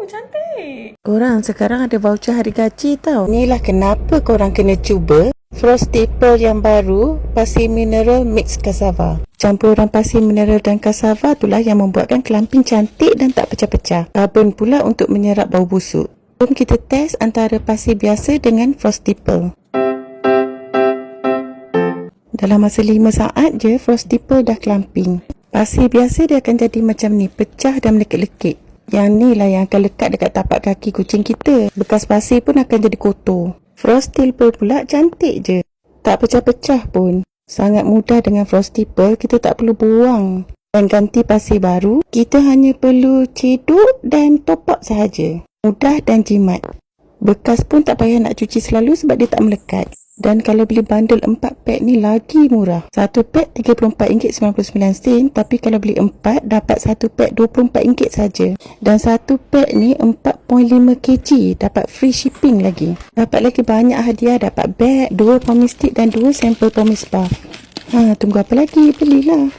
cantik. Korang sekarang ada voucher hari gaji tau. Inilah kenapa korang kena cuba Frosty Pearl yang baru, pasir mineral mix cassava. Campuran pasir mineral dan cassava itulah yang membuatkan kelamping cantik dan tak pecah-pecah. Karbon pula untuk menyerap bau busuk. Jom kita test antara pasir biasa dengan Frosty Pearl. Dalam masa 5 saat je, Frosty Pearl dah kelamping. Pasir biasa dia akan jadi macam ni, pecah dan melekit-lekit. Yang ni lah yang akan lekat dekat tapak kaki kucing kita. Bekas pasir pun akan jadi kotor. Frosty Pearl pula cantik je. Tak pecah-pecah pun. Sangat mudah dengan Frosty Pearl, kita tak perlu buang dan ganti pasir baru. Kita hanya perlu cedok dan top up sahaja. Mudah dan jimat. Bekas pun tak payah nak cuci selalu sebab dia tak melekat. Dan kalau beli bundle 4 pack ni lagi murah. Satu pack RM34.99, tapi kalau beli 4 dapat satu pack RM24 saja. Dan satu pack ni 4.5 kg, dapat free shipping lagi. Dapat lagi banyak hadiah, dapat bag, 2 pomade stick dan 2 sampel pomade spa. Tunggu apa lagi? Belilah.